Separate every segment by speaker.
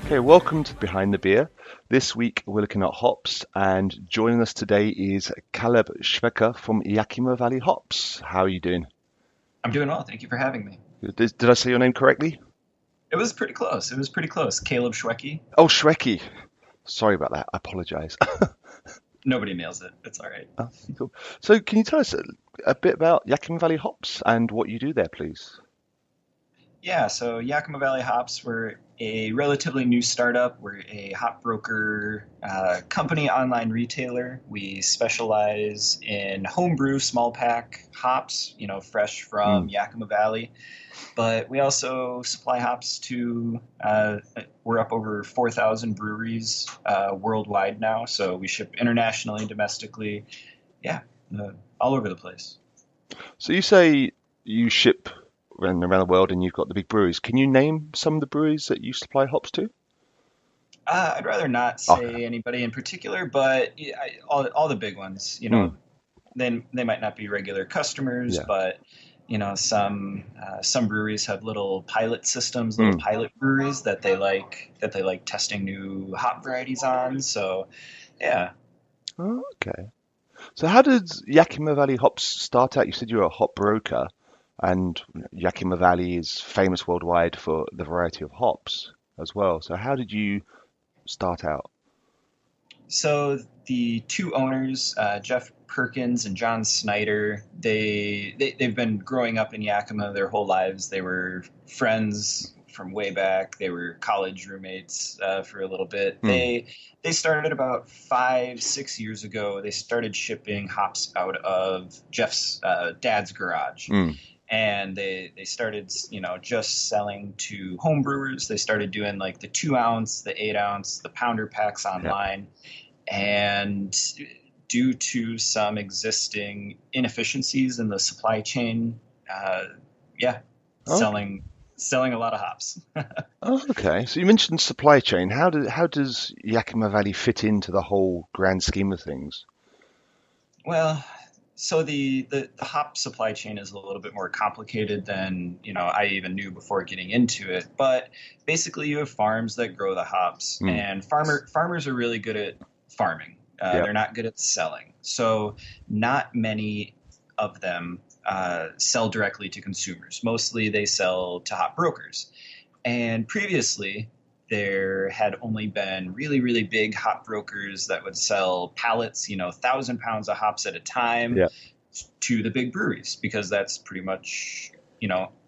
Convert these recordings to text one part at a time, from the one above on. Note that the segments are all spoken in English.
Speaker 1: Okay, welcome to Behind the Beer. This week we're looking at hops, and joining us today is Caleb Schwecker from Yakima Valley Hops. How are you doing?
Speaker 2: I'm doing well. Thank you for having me.
Speaker 1: Did I say your name correctly?
Speaker 2: It was pretty close. It was pretty close. Caleb Schwecky.
Speaker 1: Oh, Shrekky. Sorry about that. I apologize.
Speaker 2: Nobody nails it. It's all right.
Speaker 1: Oh, cool. So, can you tell us a bit about Yakima Valley Hops and what you do there, please?
Speaker 2: Yeah, so Yakima Valley Hops, we're a relatively new startup. We're a hop broker company, online retailer. We specialize in homebrew, small pack hops, fresh
Speaker 1: Mm.
Speaker 2: from Yakima Valley. But we also supply hops to, we're up over 4,000 breweries worldwide now. So we ship internationally, domestically, yeah, uh, all over the place.
Speaker 1: So, you say you ship around the world and you've got the big breweries. Can you name some of the breweries that you supply hops to?
Speaker 2: I'd rather not
Speaker 1: Okay.
Speaker 2: say anybody in particular, but yeah, all the big ones,
Speaker 1: Mm.
Speaker 2: they might not be regular customers,
Speaker 1: Yeah.
Speaker 2: but some breweries have little pilot systems, little
Speaker 1: Mm.
Speaker 2: pilot breweries that they like testing new hop varieties on. So yeah.
Speaker 1: Oh, okay. So how did Yakima Valley Hops start out? You said you were a hop broker, and Yakima Valley is famous worldwide for the variety of hops as well. So how did you start out?
Speaker 2: So the two owners, Jeff Perkins and John Snyder, they've been growing up in Yakima their whole lives. They were friends from way back. They were college roommates for a little bit.
Speaker 1: Hmm.
Speaker 2: They started about 5, 6 years ago. They started shipping hops out of Jeff's dad's garage,
Speaker 1: Hmm.
Speaker 2: and they started just selling to home brewers. They started doing like the 2 ounce, the 8 ounce, the pounder packs
Speaker 1: Yeah.
Speaker 2: online, and due to some existing inefficiencies in the supply chain, uh, yeah,
Speaker 1: Oh,
Speaker 2: selling a lot of hops.
Speaker 1: oh, okay. So you mentioned supply chain. How does Yakima Valley fit into the whole grand scheme of things?
Speaker 2: Well, so the hop supply chain is a little bit more complicated than I even knew before getting into it. But basically, you have farms that grow the hops,
Speaker 1: Hmm.
Speaker 2: and farmers are really good at farming.
Speaker 1: Yeah.
Speaker 2: They're not good at selling. So not many of them sell directly to consumers. Mostly, they sell to hop brokers. And previously, there had only been really, really big hop brokers that would sell pallets, 1,000 pounds of hops at a time
Speaker 1: Yeah.
Speaker 2: to the big breweries, because that's pretty much,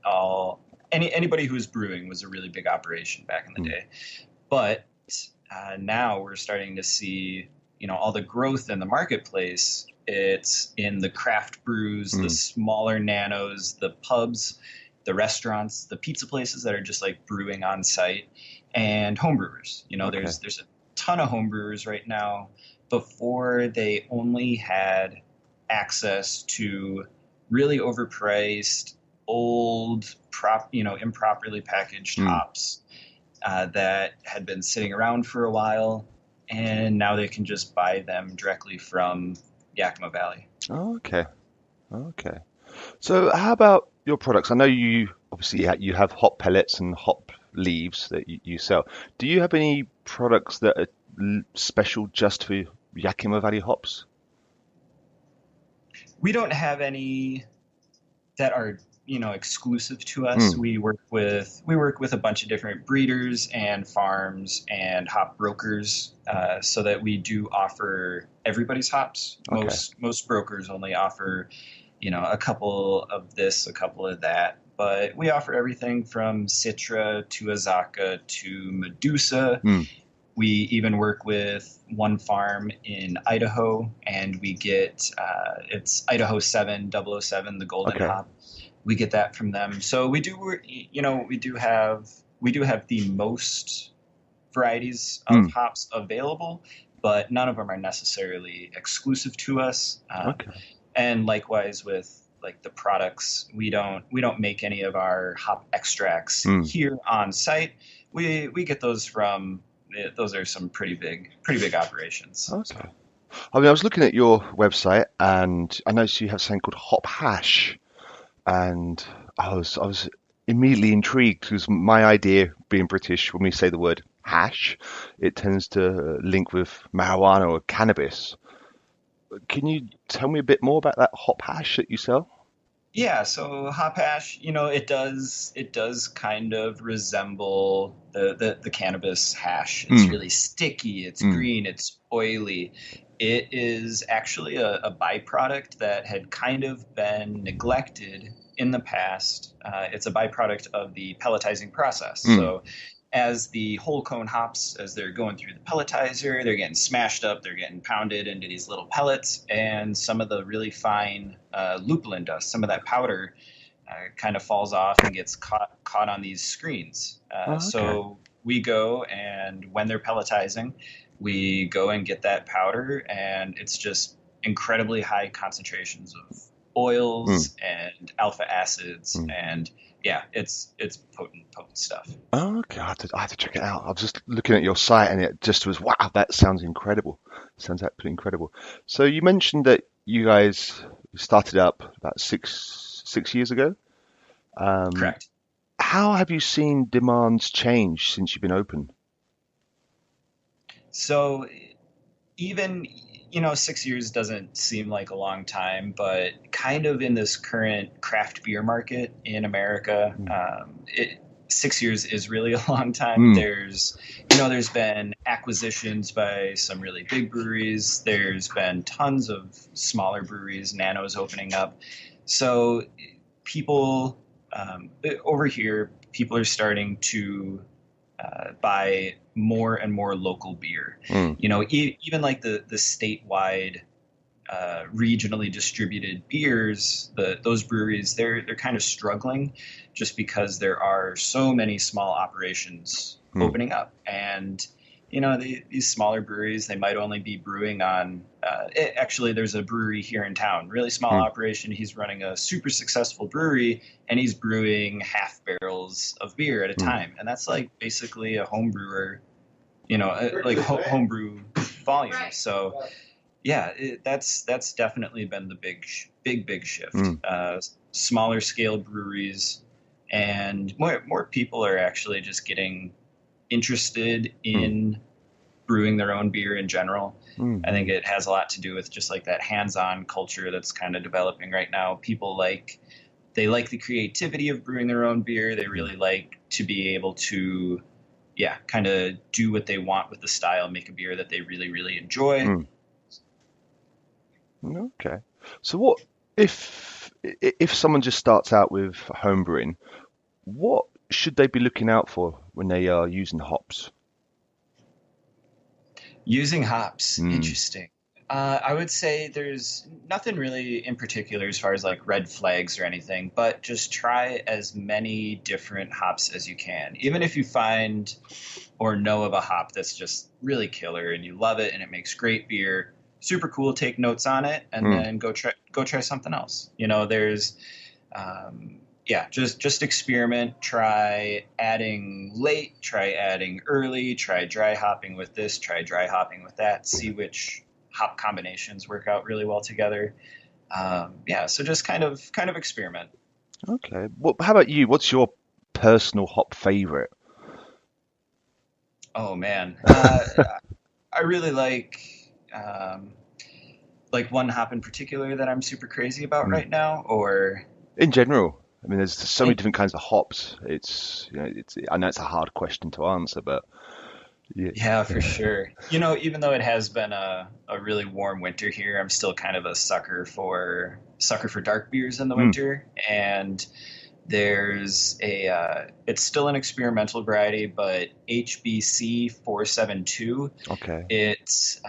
Speaker 2: all anybody who was brewing was a really big operation back in the
Speaker 1: Hmm.
Speaker 2: day. But now we're starting to see, all the growth in the marketplace. It's in the craft brews, the
Speaker 1: Hmm.
Speaker 2: smaller nanos, the pubs, the restaurants, the pizza places that are just like brewing on site, and homebrewers.
Speaker 1: Okay.
Speaker 2: There's a ton of homebrewers right now. Before, they only had access to really overpriced, old, improperly packaged
Speaker 1: Hmm.
Speaker 2: hops that had been sitting around for a while, and now they can just buy them directly from Yakima Valley.
Speaker 1: Oh, okay. Okay. So how about your products? I know you obviously you have hop pellets and hop leaves that you sell. Do you have any products that are special just for Yakima Valley hops?
Speaker 2: We don't have any that are exclusive to us.
Speaker 1: Mm.
Speaker 2: We work with a bunch of different breeders and farms and hop brokers, so that we do offer everybody's hops.
Speaker 1: Okay.
Speaker 2: Most brokers only offer a couple of this, a couple of that. But we offer everything from Citra to Azaka to Medusa.
Speaker 1: Mm.
Speaker 2: We even work with one farm in Idaho, and we get it's Idaho 7 007, the golden
Speaker 1: Okay.
Speaker 2: hop. We get that from them. So we do have the most varieties of
Speaker 1: Mm.
Speaker 2: hops available, but none of them are necessarily exclusive to us.
Speaker 1: Okay.
Speaker 2: And likewise with like the products, we don't make any of our hop extracts
Speaker 1: Mm.
Speaker 2: here on site. We get those from those are some pretty big operations. So
Speaker 1: Okay. I mean, I was looking at your website and I noticed you have something called Hop Hash, and I was immediately intrigued because my idea being British, when we say the word hash, it tends to link with marijuana or cannabis. Can you tell me a bit more about that hop hash that you sell?
Speaker 2: Yeah, so hop hash, it does kind of resemble the cannabis hash. It's
Speaker 1: Mm,
Speaker 2: really sticky, it's
Speaker 1: mm,
Speaker 2: green, it's oily. It is actually a byproduct that had kind of been neglected in the past. It's a byproduct of the pelletizing process.
Speaker 1: mm.
Speaker 2: So as the whole cone hops, as they're going through the pelletizer, they're getting smashed up, they're getting pounded into these little pellets, and some of the really fine lupulin dust, some of that powder, kind of falls off and gets caught on these screens.
Speaker 1: Oh, okay.
Speaker 2: So we go, and when they're pelletizing, we go and get that powder, and it's just incredibly high concentrations of
Speaker 1: Mm,
Speaker 2: oils and alpha acids,
Speaker 1: mm.
Speaker 2: and yeah, it's potent stuff.
Speaker 1: Oh, okay. I have to check it out. I was just looking at your site and it just was, wow, that sounds incredible. Sounds absolutely incredible. So you mentioned that you guys started up about six years ago. Um,
Speaker 2: Correct.
Speaker 1: how have you seen demands change since you've been open?
Speaker 2: So even 6 years doesn't seem like a long time, but kind of in this current craft beer market in America,
Speaker 1: Mm,
Speaker 2: 6 years is really a long time.
Speaker 1: mm,
Speaker 2: There's been acquisitions by some really big breweries. There's been tons of smaller breweries, nanos opening up. So people over here, people are starting to buy more and more local beer.
Speaker 1: mm,
Speaker 2: Even like the statewide, regionally distributed beers, those breweries, they're kind of struggling just because there are so many small operations
Speaker 1: mm,
Speaker 2: opening up, and these smaller breweries, they might only be brewing on. Actually, there's a brewery here in town, really small
Speaker 1: mm,
Speaker 2: operation. He's running a super successful brewery, and he's brewing half barrels of beer at a
Speaker 1: mm.
Speaker 2: time, and that's like basically a home brewer, like homebrew volume. So yeah, that's definitely been the big shift.
Speaker 1: Mm,
Speaker 2: Smaller scale breweries, and more people are actually just getting interested
Speaker 1: mm,
Speaker 2: in brewing their own beer in general. I
Speaker 1: mm,
Speaker 2: think it has a lot to do with just like that hands-on culture that's kind of developing right now. People they like the creativity of brewing their own beer. They
Speaker 1: mm,
Speaker 2: really like to be able to, yeah, kind of do what they want with the style, make a beer that they really, really enjoy.
Speaker 1: mm. Okay. So what if someone just starts out with homebrewing, what should they be looking out for when they are using hops?
Speaker 2: Using hops,
Speaker 1: Mm,
Speaker 2: interesting. I would say there's nothing really in particular as far as like red flags or anything, but just try as many different hops as you can. Even if you find or know of a hop that's just really killer and you love it and it makes great beer, super cool, take notes on it and
Speaker 1: mm,
Speaker 2: then go try something else. There's yeah, just experiment, try adding late, try adding early, try dry hopping with this, try dry hopping with that, see which hop combinations work out really well together. Yeah, so just kind of experiment.
Speaker 1: okay. Well, how about you? What's your personal hop favorite?
Speaker 2: Oh man, I really um, like one hop in particular that I'm super crazy about
Speaker 1: Mm.
Speaker 2: right now, or
Speaker 1: In general, I mean, there's so many
Speaker 2: in,
Speaker 1: different kinds of hops. I know it's a hard question to answer, but yeah.
Speaker 2: yeah, for sure. Even though it has been a really warm winter here, I'm still kind of a sucker for dark beers in the
Speaker 1: Mm,
Speaker 2: winter. And there's it's still an experimental variety, but HBC 472.
Speaker 1: okay.
Speaker 2: It's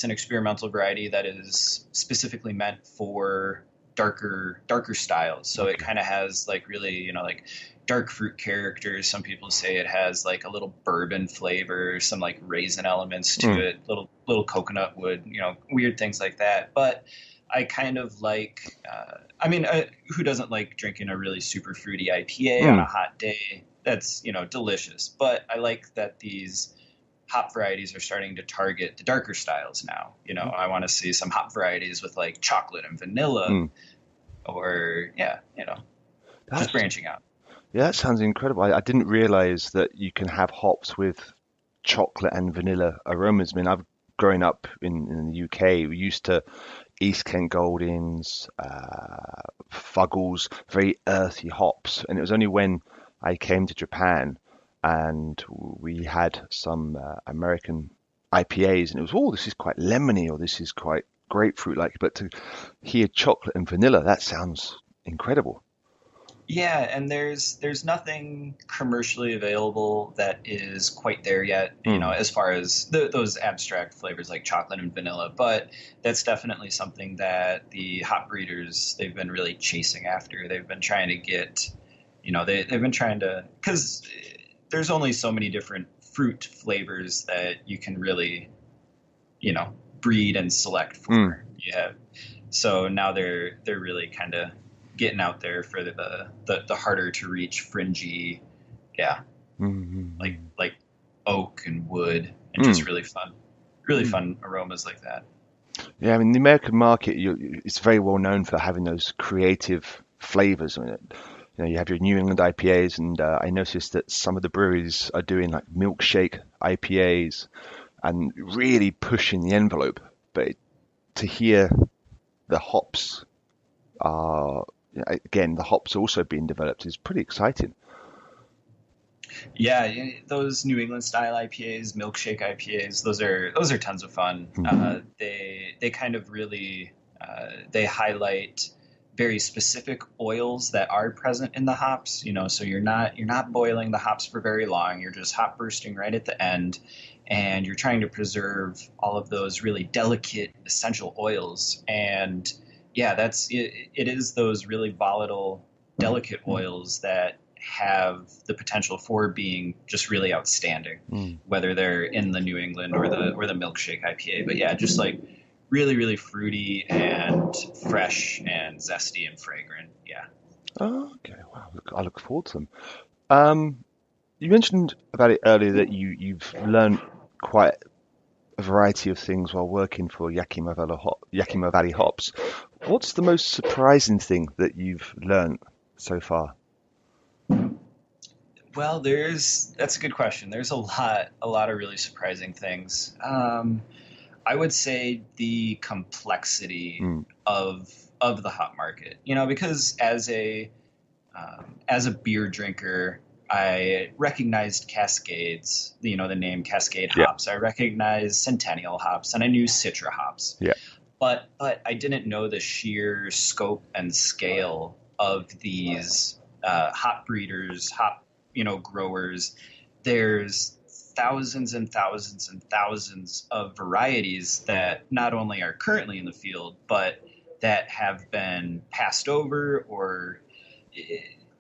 Speaker 2: an experimental variety that is specifically meant for darker styles. So it
Speaker 1: Okay.
Speaker 2: kind of has like really, like dark fruit characters. Some people say it has like a little bourbon flavor, some like raisin elements to
Speaker 1: Mm,
Speaker 2: it, little coconut wood, weird things like that. But I kind of like, I mean, who doesn't like drinking a really super fruity IPA on a
Speaker 1: mm,
Speaker 2: hot day? That's, delicious. But I like that these hop varieties are starting to target the darker styles now. I want to see some hop varieties with like chocolate and vanilla,
Speaker 1: mm.
Speaker 2: or yeah, just
Speaker 1: That's
Speaker 2: branching out.
Speaker 1: Yeah, that sounds incredible. I didn't realize that you can have hops with chocolate and vanilla aromas. I mean, I've grown up in the UK. We used to East Kent Goldings, Fuggles, very earthy hops. And it was only when I came to Japan and we had some American IPAs, and it was, oh, this is quite lemony, or this is quite grapefruit-like. But to hear chocolate and vanilla, that sounds incredible.
Speaker 2: Yeah, and there's nothing commercially available that is quite there yet,
Speaker 1: Mm.
Speaker 2: as far as those abstract flavors like chocolate and vanilla. But that's definitely something that the hop breeders they've been really chasing after. They've been trying to get, they've been trying to because there's only so many different fruit flavors that you can really, you know, breed and select
Speaker 1: Mm.
Speaker 2: for. Yeah, so now they're really kind of getting out there for the harder to reach fringy, yeah, like
Speaker 1: Mm.
Speaker 2: like oak and wood and
Speaker 1: Mm.
Speaker 2: just really
Speaker 1: Mm.
Speaker 2: fun aromas like that.
Speaker 1: Yeah, I mean, the American market, it's very well known for having those creative flavors. I mean, you have your New England IPAs, and I noticed that some of the breweries are doing like milkshake IPAs and really pushing the envelope. But to hear the hops are, again, the hops also being developed is pretty exciting.
Speaker 2: Yeah, those New England style IPAs, milkshake IPAs, those are tons of fun.
Speaker 1: Hmm.
Speaker 2: They kind of really they highlight very specific oils that are present in the hops. So you're not boiling the hops for very long. You're just hop bursting right at the end, and you're trying to preserve all of those really delicate essential oils. And yeah, that's it. It is those really volatile, delicate oils that have the potential for being just really outstanding,
Speaker 1: Mm.
Speaker 2: whether they're in the New England or the milkshake IPA. But yeah, just like really, really fruity and fresh and zesty and fragrant. Yeah.
Speaker 1: Oh, okay. Wow. I look forward to them. Um, you mentioned about it earlier that you've learned quite a variety of things while working for Yakima Valley Hops. What's the most surprising thing that you've learned so far?
Speaker 2: Well, that's a good question. There's a lot of really surprising things. I would say the complexity
Speaker 1: Mm.
Speaker 2: of the hop market. Because as a beer drinker, I recognized Cascades, the name Cascade
Speaker 1: Yeah,
Speaker 2: hops. I recognized Centennial hops, and I knew Citra hops.
Speaker 1: yeah.
Speaker 2: But I didn't know the sheer scope and scale of these hop breeders, hop growers. There's thousands and thousands and thousands of varieties that not only are currently in the field, but that have been passed over or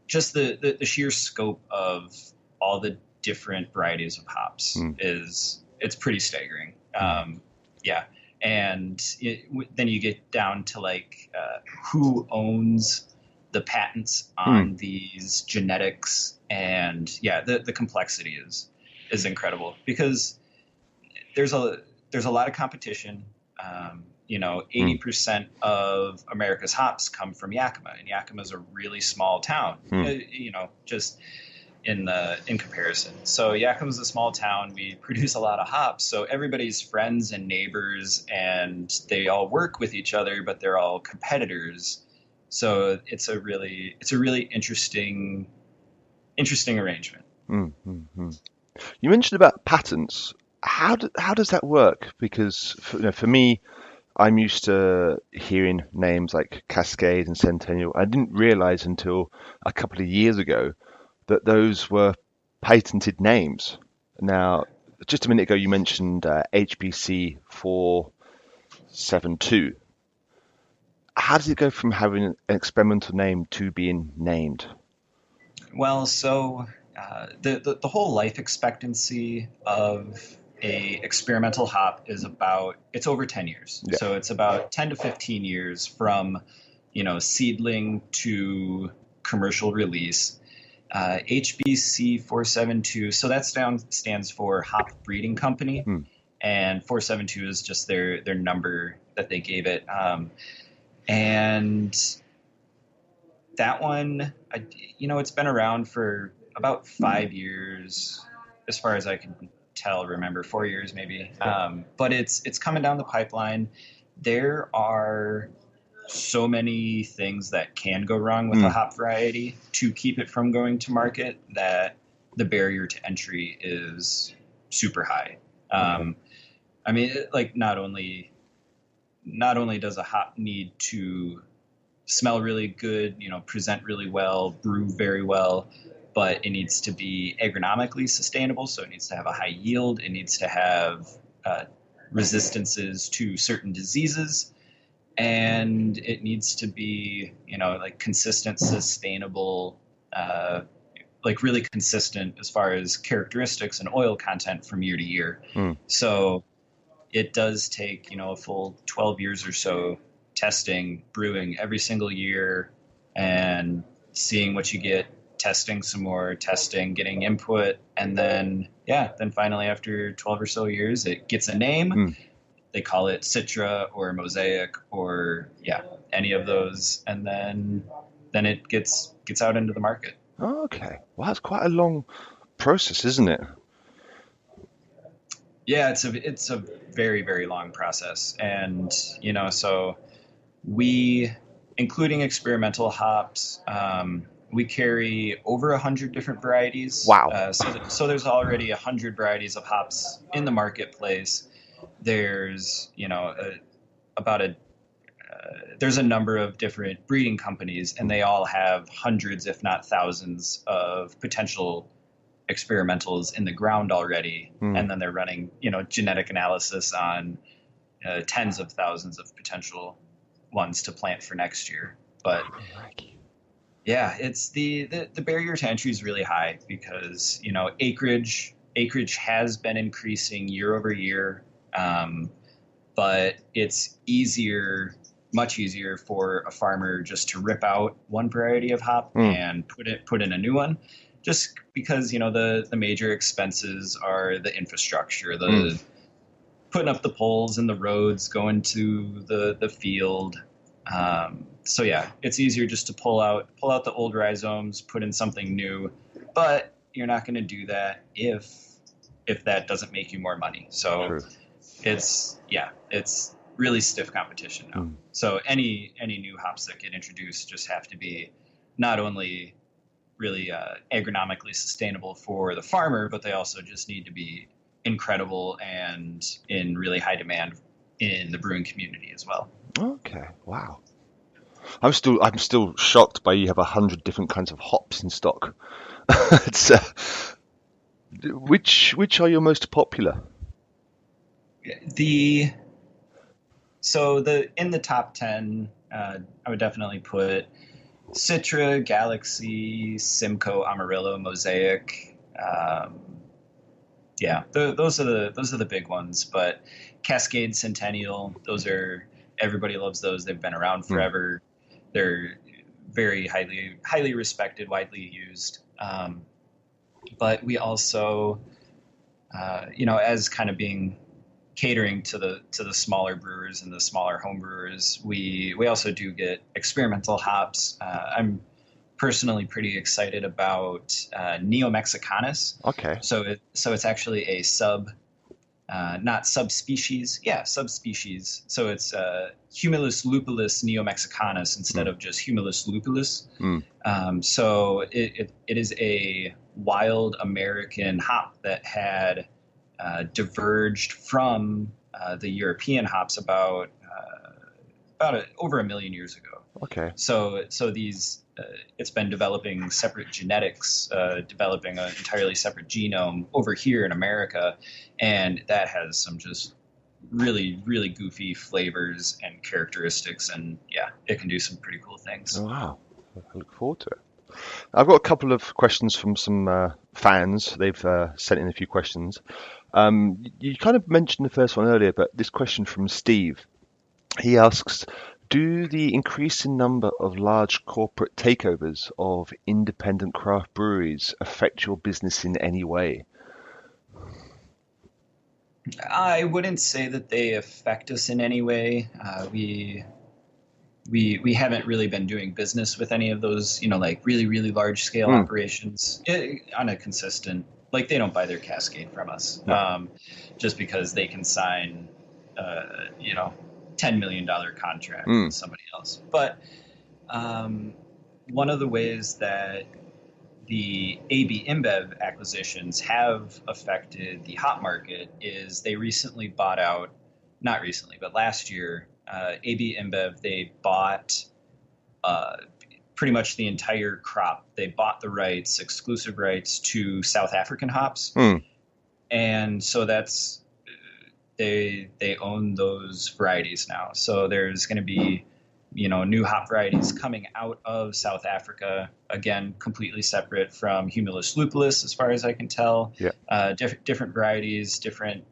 Speaker 2: just the sheer scope of all the different varieties of hops
Speaker 1: Mm.
Speaker 2: it's pretty staggering.
Speaker 1: Mm.
Speaker 2: Yeah, and then you get down to like who owns the patents
Speaker 1: Mm.
Speaker 2: on these genetics, and yeah, the complexity is incredible because there's a there's a lot of competition. 80% of America's hops come from Yakima, and Yakima is a really small town.
Speaker 1: Mm.
Speaker 2: Just in comparison. So Yakima's a small town. We produce a lot of hops, so everybody's friends and neighbors, and they all work with each other, but they're all competitors. So it's a really interesting arrangement.
Speaker 1: Mm. Mm. Mm. You mentioned about patents. How does that work? Because for me, I'm used to hearing names like Cascade and Centennial. I didn't realize until a couple of years ago that those were patented names. Now, just a minute ago, you mentioned HBC 472. How does it go from having an experimental name to being named?
Speaker 2: Well, so the whole life expectancy of a experimental hop it's over 10 years.
Speaker 1: Yeah.
Speaker 2: So it's about 10 to 15 years from, seedling to commercial release. HBC 472, so that stands for Hop Breeding Company,
Speaker 1: Hmm.
Speaker 2: and 472 is just their number that they gave it. And That one, it's been around for about 5 years, as far as I can tell. Remember, 4 years maybe.
Speaker 1: Yeah.
Speaker 2: But it's coming down the pipeline. There are so many things that can go wrong with a
Speaker 1: Mm,
Speaker 2: hop variety to keep it from going to market that the barrier to entry is super high.
Speaker 1: okay.
Speaker 2: Um, I mean, like not only does a hop need to smell really good, present really well, brew very well, but it needs to be agronomically sustainable. So it needs to have a high yield. It needs to have uh, resistances to certain diseases, and it needs to be, like consistent, sustainable, uh, like really consistent as far as characteristics and oil content from year to year.
Speaker 1: Mm.
Speaker 2: So it does take, a full 12 years or so testing, brewing every single year and seeing what you get, testing some more, testing, getting input. And then, yeah, then finally after 12 or so years, it gets a name.
Speaker 1: Mm.
Speaker 2: They call it Citra or Mosaic or, yeah, any of those. And then it gets out into the market.
Speaker 1: Okay. Well, that's quite a long process, isn't it?
Speaker 2: Yeah, it's a very, very long process. And, so we, including experimental hops, we carry over 100 different varieties.
Speaker 1: Wow.
Speaker 2: So there's already 100 varieties of hops in the marketplace. There's, about there's a number of different breeding companies, and they all have hundreds, if not thousands, of potential experimentals in the ground already.
Speaker 1: Mm.
Speaker 2: And then they're running, genetic analysis on tens of thousands of potential ones to plant for next year. But
Speaker 1: Crikey.
Speaker 2: yeah, it's the barrier to entry is really high because acreage has been increasing year over year, but it's much easier for a farmer just to rip out one variety of hop
Speaker 1: Mm.
Speaker 2: and put in a new one, just because the major expenses are the infrastructure,
Speaker 1: Mm.
Speaker 2: the putting up the poles and the roads, going to the field. So yeah, it's easier just to pull out the old rhizomes, put in something new, but you're not going to do that if that doesn't make you more money. So
Speaker 1: True.
Speaker 2: it's really stiff competition now.
Speaker 1: Mm.
Speaker 2: So any new hops that get introduced just have to be not only really agronomically sustainable for the farmer, but they also just need to be incredible and in really high demand in the brewing community as well.
Speaker 1: Okay. Wow. I'm still shocked by you have 100 different kinds of hops in stock. It's, which are your most popular?
Speaker 2: The So the in the top 10, I would definitely put Citra, Galaxy, Simcoe, Amarillo, Mosaic. Yeah, those are the big ones. But Cascade, Centennial, those are everybody loves those. They've been around
Speaker 1: Mm.
Speaker 2: forever. They're very highly respected, widely used. But we also, as kind of being catering to the smaller brewers and the smaller home brewers, we also do get experimental hops. I'm personally pretty excited about Neo Mexicanus.
Speaker 1: Okay.
Speaker 2: So it's actually a not subspecies, yeah, subspecies. So it's Humulus lupulus neomexicanus instead
Speaker 1: Mm.
Speaker 2: of just Humulus lupulus.
Speaker 1: Mm.
Speaker 2: So it is a wild American hop that had diverged from the European hops about over 1 million years ago.
Speaker 1: Okay.
Speaker 2: So these it's been developing separate genetics, developing an entirely separate genome over here in America, and that has some just really really goofy flavors and characteristics, and yeah, it can do some pretty cool things.
Speaker 1: Oh, wow. I look forward to it. I've got a couple of questions from some fans. They've sent in a few questions. You kind of mentioned the first one earlier, but this question from Steve. He asks, do the increasing number of large corporate takeovers of independent craft breweries affect your business in any way?
Speaker 2: I wouldn't say that they affect us in any way. we haven't really been doing business with any of those, like really large scale
Speaker 1: Mm,
Speaker 2: operations on a consistent. Like they don't buy their Cascade from us,
Speaker 1: no.
Speaker 2: just because they can sign, you know, $10 million contract
Speaker 1: Mm,
Speaker 2: with somebody else. But um, one of the ways that the AB InBev acquisitions have affected the hop market is they recently bought out, not recently, but last year, AB InBev, they bought uh, pretty much the entire crop. They bought the rights, exclusive rights to South African hops,
Speaker 1: mm,
Speaker 2: and so that's they own those varieties now. So there's going to be new hop varieties coming out of South Africa, again completely separate from Humulus lupulus as far as I can tell.
Speaker 1: yeah,
Speaker 2: Different varieties, different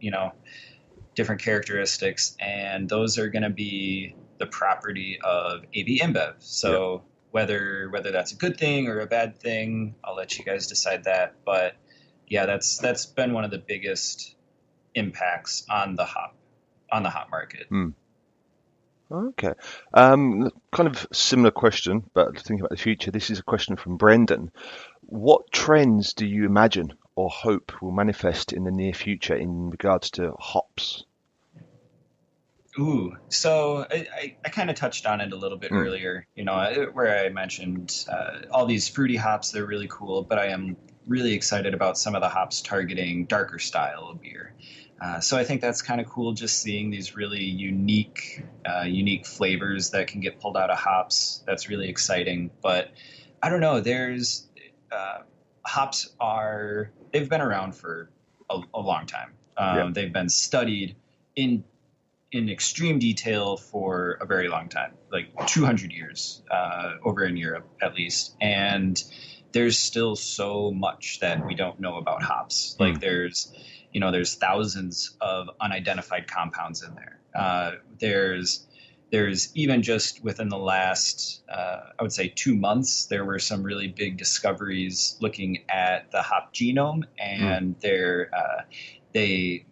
Speaker 2: characteristics, and those are going to be the property of AB InBev.
Speaker 1: yeah.
Speaker 2: So whether that's a good thing or a bad thing, I'll let you guys decide that. But yeah, that's been one of the biggest impacts on the hop market.
Speaker 1: Mm. Okay. Kind of similar question, but thinking about the future. This is a question from Brendan. What trends do you imagine or hope will manifest in the near future in regards to hops?
Speaker 2: Ooh, so I kind of touched on it a little bit
Speaker 1: Mm,
Speaker 2: earlier, where I mentioned all these fruity hops. They're really cool, but I am really excited about some of the hops targeting darker style of beer. So I think that's kind of cool, just seeing these really unique flavors that can get pulled out of hops. That's really exciting. But I don't know. Uh, Hops they've been around for a long time.
Speaker 1: yeah.
Speaker 2: They've been studied in extreme detail for a very long time, like 200 years, over in Europe at least. And there's still so much that we don't know about hops.
Speaker 1: Mm,
Speaker 2: Like there's thousands of unidentified compounds in there. There's even just within the last, I would say 2 months, there were some really big discoveries looking at the hop genome,
Speaker 1: mm,
Speaker 2: and they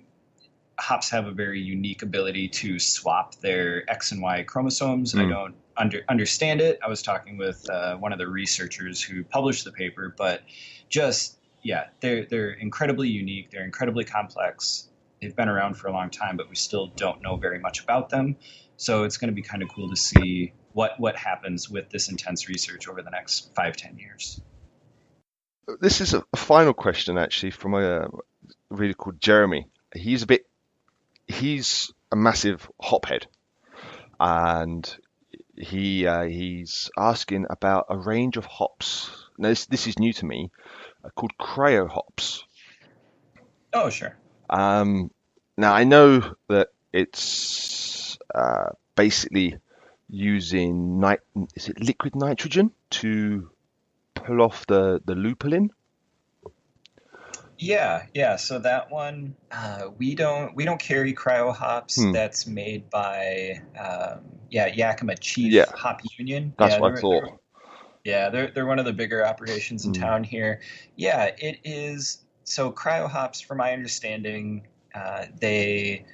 Speaker 2: hops have a very unique ability to swap their X and Y chromosomes. I
Speaker 1: mm.
Speaker 2: don't understand it. I was talking with one of the researchers who published the paper, but just yeah, they're incredibly unique. They're incredibly complex. They've been around for a long time, but we still don't know very much about them. So it's going to be kind of cool to see what happens with this intense research over the next 5-10 years.
Speaker 1: This is a final question actually from a reader called Jeremy. He's a massive hophead, and he's asking about a range of hops. Now this is new to me, called cryo hops.
Speaker 2: Oh, sure.
Speaker 1: Um, Now I know that it's basically using is it liquid nitrogen to pull off the lupulin?
Speaker 2: Yeah. So that one, we don't carry cryo hops.
Speaker 1: Hmm.
Speaker 2: That's made by Yakima Chief
Speaker 1: Yeah,
Speaker 2: Hop Union.
Speaker 1: that's what I thought.
Speaker 2: They're one of the bigger operations in
Speaker 1: Hmm.
Speaker 2: town here. Yeah, it is. So cryo hops, from my understanding, they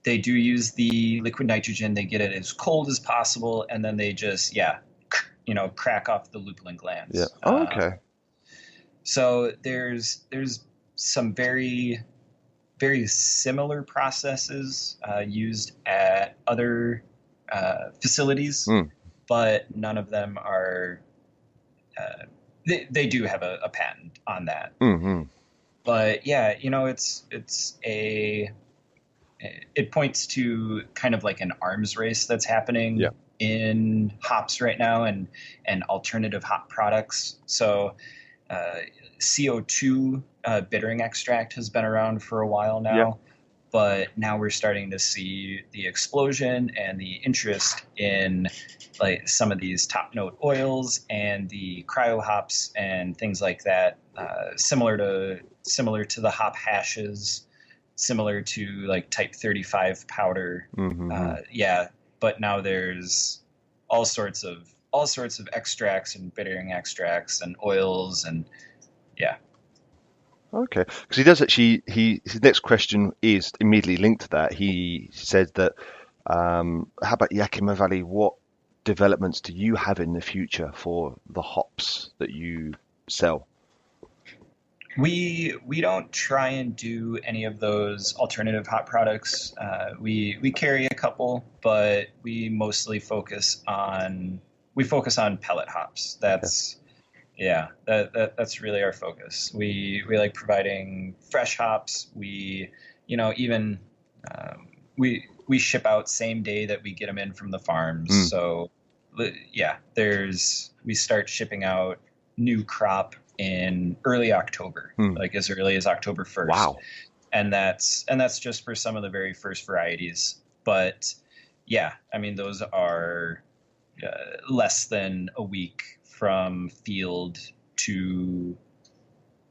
Speaker 2: do use the liquid nitrogen. They get it as cold as possible, and then they just crack off the lupulin
Speaker 1: Yeah.
Speaker 2: glands.
Speaker 1: Oh, okay.
Speaker 2: So there's some very similar processes used at other facilities,
Speaker 1: Hmm.
Speaker 2: but none of them are. They do have a patent on that.
Speaker 1: Hmm.
Speaker 2: But yeah, it points to kind of like an arms race that's
Speaker 1: Yeah.
Speaker 2: happening in hops right now, and alternative hop products. So uh, CO2 bittering extract has been around for a while
Speaker 1: Yeah.
Speaker 2: now, but now we're starting to see the explosion and the interest in like some of these top note oils and the cryo hops and things like that, similar to the hop hashes, similar to like type 35 powder.
Speaker 1: Hmm.
Speaker 2: Yeah, but now there's all sorts of extracts and bittering extracts and oils, and yeah.
Speaker 1: Okay. Because he does actually. His next question is immediately linked to that. He said that. How about Yakima Valley? What developments do you have in the future for the hops that you sell?
Speaker 2: We don't try and do any of those alternative hop products. We carry a couple, but we focus on pellet hops.
Speaker 1: Okay.
Speaker 2: That's really our focus. We like providing fresh hops. Even we ship out same day that we get them in from the farms.
Speaker 1: Mm.
Speaker 2: So yeah, we start shipping out new crop in early October,
Speaker 1: Mm.
Speaker 2: like as early as October 1st.
Speaker 1: Wow.
Speaker 2: And that's just for some of the very first varieties. But yeah, I mean, those are less than a week from field to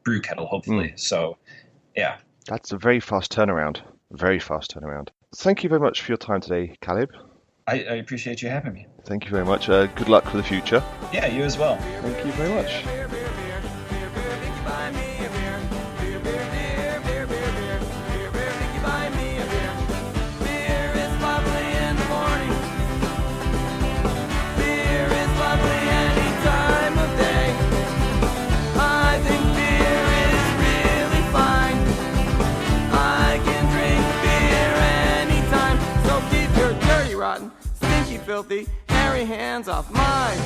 Speaker 2: brew kettle, hopefully. So yeah.
Speaker 1: That's a very fast turnaround. Very fast turnaround. Thank you very much for your time today, Caleb.
Speaker 2: I appreciate you having me.
Speaker 1: Thank you very much. Good luck for the future.
Speaker 2: Yeah, you as well.
Speaker 1: Thank you very much.
Speaker 3: Stinky, filthy, hairy hands off mine.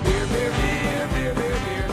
Speaker 3: Beer, beer, beer, beer, beer, beer.